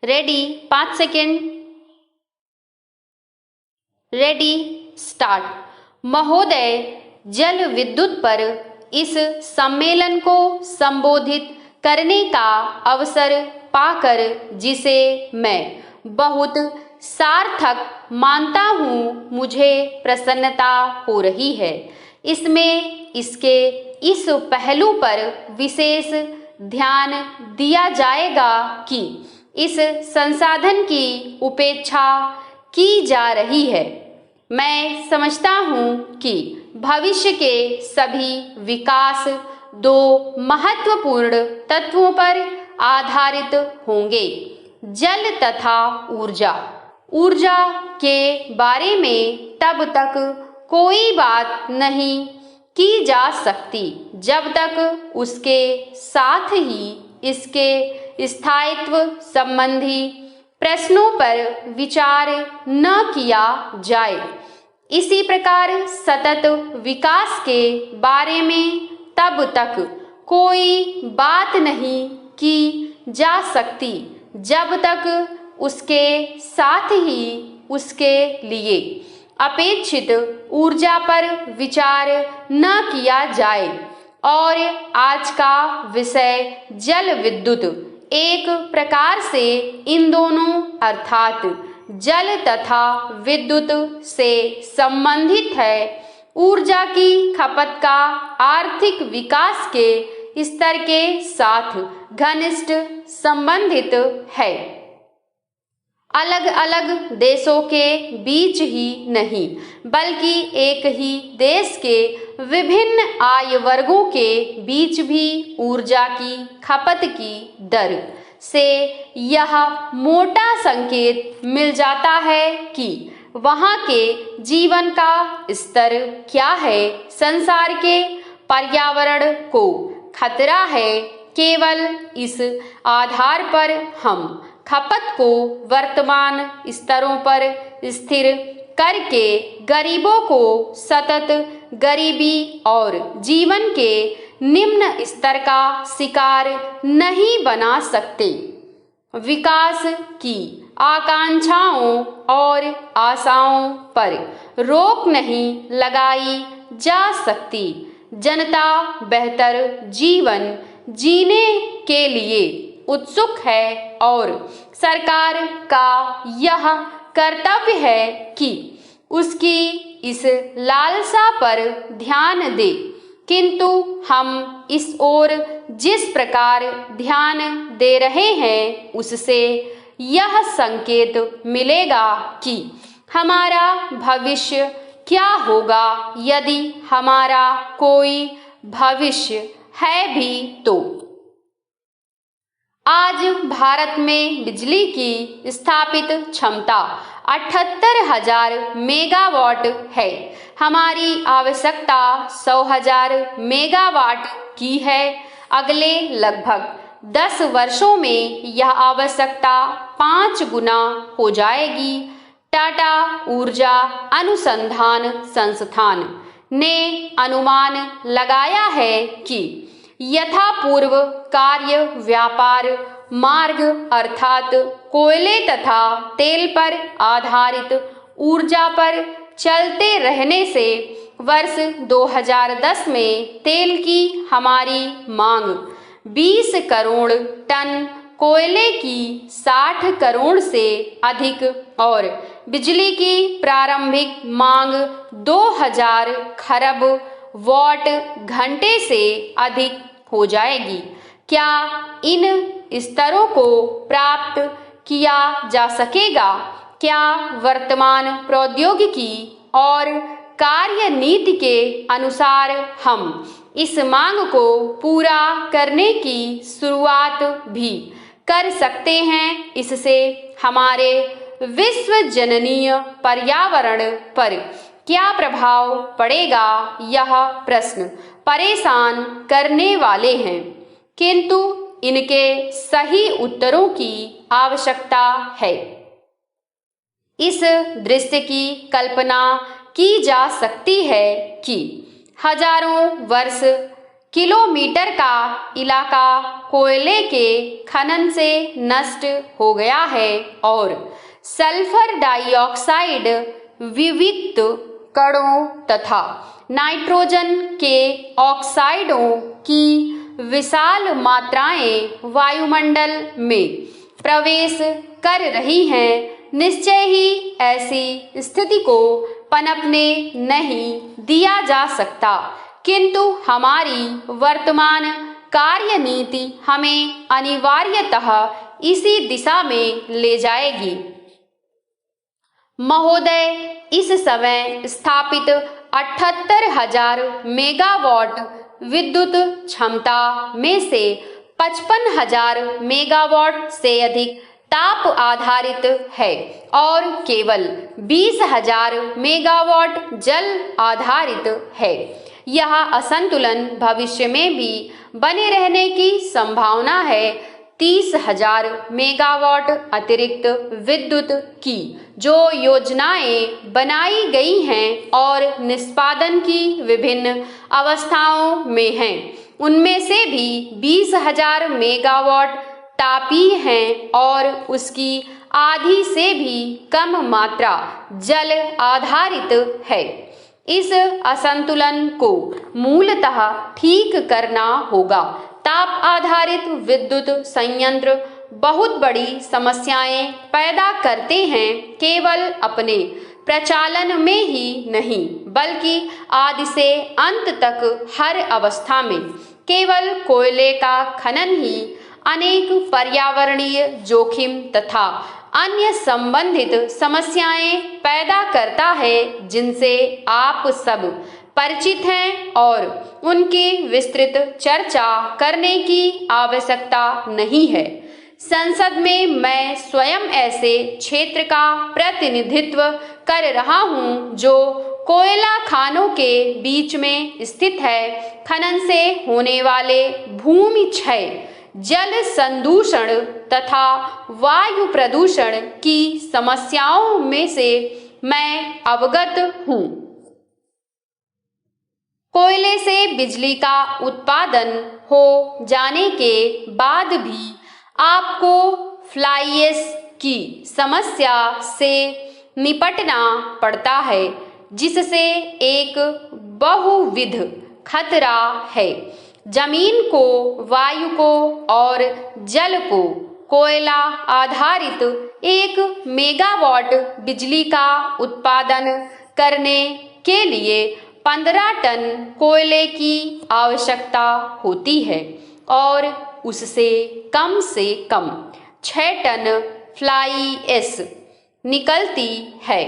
Ready 5 second. Ready start. महोदय, जल विद्युत पर इस सम्मेलन को संबोधित करने का अवसर पाकर जिसे मैं बहुत सार्थक मानता हूँ, मुझे प्रसन्नता हो रही है। इसमें इसके इस पहलू पर विशेष ध्यान दिया जाएगा कि इस संसाधन की उपेक्षा की जा रही है। मैं समझता हूँ कि भविष्य के सभी विकास दो महत्वपूर्ण तत्वों पर आधारित होंगे, जल तथा ऊर्जा। ऊर्जा के बारे में तब तक कोई बात नहीं की जा सकती जब तक उसके साथ ही इसके स्थायित्व संबंधी प्रश्नों पर विचार न किया जाए। इसी प्रकार सतत विकास के बारे में तब तक कोई बात नहीं की जा सकती जब तक उसके साथ ही उसके लिए अपेक्षित ऊर्जा पर विचार न किया जाए। और आज का विषय जल विद्युत एक प्रकार से इन दोनों अर्थात जल तथा विद्युत से संबंधित है। ऊर्जा की खपत का आर्थिक विकास के स्तर के साथ घनिष्ठ संबंधित है। अलग अलग देशों के बीच ही नहीं बल्कि एक ही देश के विभिन्न आय वर्गों के बीच भी ऊर्जा की खपत की दर से यह मोटा संकेत मिल जाता है कि वहाँ के जीवन का स्तर क्या है। संसार के पर्यावरण को खतरा है। केवल इस आधार पर हम खपत को वर्तमान स्तरों पर स्थिर करके गरीबों को सतत गरीबी और जीवन के निम्न स्तर का शिकार नहीं बना सकते। विकास की आकांक्षाओं और आशाओं पर रोक नहीं लगाई जा सकती। जनता बेहतर जीवन जीने के लिए उत्सुक है और सरकार का यह कर्तव्य है कि उसकी इस लालसा पर ध्यान दे। किंतु हम इस ओर जिस प्रकार ध्यान दे रहे हैं उससे यह संकेत मिलेगा कि हमारा भविष्य क्या होगा, यदि हमारा कोई भविष्य है भी तो। आज भारत में बिजली की स्थापित क्षमता 78,000 मेगावाट है। हमारी आवश्यकता 100,000 मेगावाट की है। अगले लगभग 10 वर्षों में यह आवश्यकता 5 गुना हो जाएगी। टाटा ऊर्जा अनुसंधान संस्थान ने अनुमान लगाया है कि यथापूर्व कार्य व्यापार मार्ग अर्थात कोयले तथा तेल पर आधारित ऊर्जा पर चलते रहने से वर्ष 2010 में तेल की हमारी मांग 20 करोड़ टन, कोयले की 60 करोड़ से अधिक और बिजली की प्रारंभिक मांग 2000 खरब वॉट घंटे से अधिक हो जाएगी। क्या इन स्तरों को प्राप्त किया जा सकेगा? क्या वर्तमान प्रौद्योगिकी और कार्य नीति के अनुसार हम इस मांग को पूरा करने की शुरुआत भी कर सकते हैं? इससे हमारे विश्वजननीय पर्यावरण पर क्या प्रभाव पड़ेगा? यह प्रश्न परेशान करने वाले हैं, किंतु इनके सही उत्तरों की आवश्यकता है। इस दृश्य की कल्पना की जा सकती है कि हजारों वर्ष किलोमीटर का इलाका कोयले के खनन से नष्ट हो गया है और सल्फर डाइऑक्साइड विविक्त कणों तथा नाइट्रोजन के ऑक्साइडों की विशाल मात्राएं वायुमंडल में प्रवेश कर रही हैं। निश्चय ही ऐसी स्थिति को पनपने नहीं दिया जा सकता, किंतु हमारी वर्तमान कार्यनीति हमें अनिवार्यतः इसी दिशा में ले जाएगी। महोदय, इस समय स्थापित 78,000 मेगावाट विद्युत क्षमता में से 55,000 मेगावाट से अधिक ताप आधारित है और केवल 20,000 मेगावाट जल आधारित है। यह असंतुलन भविष्य में भी बने रहने की संभावना है। 30,000 मेगावाट अतिरिक्त विद्युत की जो योजनाएं बनाई गई हैं और निष्पादन की विभिन्न अवस्थाओं में हैं, उनमें से भी 20,000 मेगावाट तापीय हैं और उसकी आधी से भी कम मात्रा जल आधारित है। इस असंतुलन को मूलतः ठीक करना होगा। ताप आधारित विद्युत संयंत्र बहुत बड़ी समस्याएं पैदा करते हैं, केवल अपने प्रचालन में ही नहीं बल्कि आदि से अंत तक हर अवस्था में। केवल कोयले का खनन ही अनेक पर्यावरणीय जोखिम तथा अन्य संबंधित समस्याएं पैदा करता है, जिनसे आप सब परिचित हैं और उनकी विस्तृत चर्चा करने की आवश्यकता नहीं है। संसद में मैं स्वयं ऐसे क्षेत्र का प्रतिनिधित्व कर रहा हूं जो कोयला खानों के बीच में स्थित है। खनन से होने वाले भूमि क्षय, जल संदूषण तथा वायु प्रदूषण की समस्याओं में से मैं अवगत हूँ। कोयले से बिजली का उत्पादन हो जाने के बाद भी आपको फ्लाई ऐश की समस्या से निपटना पड़ता है, जिससे एक बहुविध खतरा है। जमीन को, वायु को और जल को कोयला आधारित 1 मेगावाट बिजली का उत्पादन करने के लिए 15 टन कोयले की आवश्यकता होती है और उससे कम 6 टन फ्लाई ऐश निकलती है।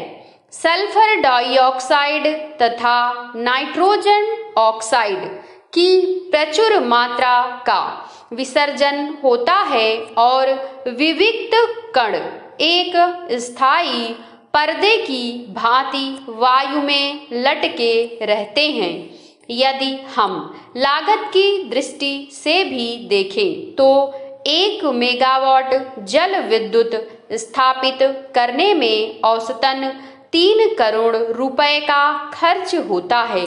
सल्फर डाइऑक्साइड तथा नाइट्रोजन ऑक्साइड की प्रचुर मात्रा का विसर्जन होता है और विविक्त कण एक स्थायी पर्दे की भांति वायु में लटके रहते हैं। यदि हम लागत की दृष्टि से भी देखें तो 1 मेगावाट जल विद्युत स्थापित करने में औसतन 3 करोड़ रुपए का खर्च होता है,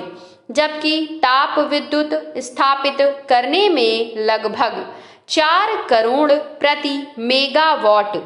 जबकि ताप विद्युत स्थापित करने में लगभग 4 करोड़ प्रति मेगावाट।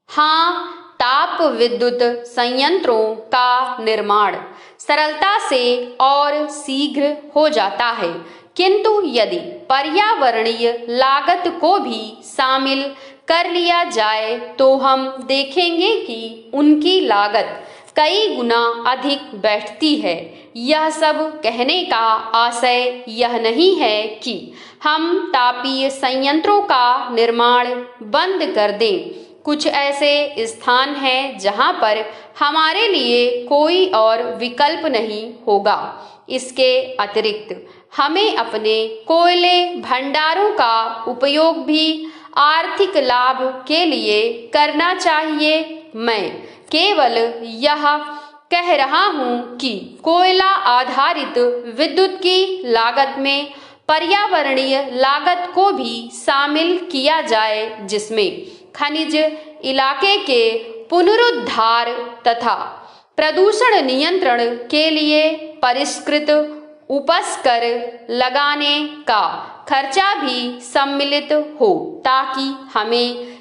हाँ, ताप विद्युत संयंत्रों का निर्माण सरलता से और शीघ्र हो जाता है, किंतु यदि पर्यावरणीय लागत को भी शामिल कर लिया जाए तो हम देखेंगे कि उनकी लागत कई गुना अधिक बैठती है। यह सब कहने का आशय यह नहीं है कि हम तापीय संयंत्रों का निर्माण बंद कर दें। कुछ ऐसे स्थान हैं जहां पर हमारे लिए कोई और विकल्प नहीं होगा। इसके अतिरिक्त हमें अपने कोयले भंडारों का उपयोग भी आर्थिक लाभ के लिए करना चाहिए। मैं केवल यह कह रहा हूं कि कोयला आधारित विद्युत की लागत में पर्यावरणीय लागत को भी शामिल किया जाए, जिसमें खनिज इलाके के पुनरुद्धार तथा प्रदूषण नियंत्रण के लिए परिष्कृत उपस कर लगाने का खर्चा भी सम्मिलित हो, ताकि हमें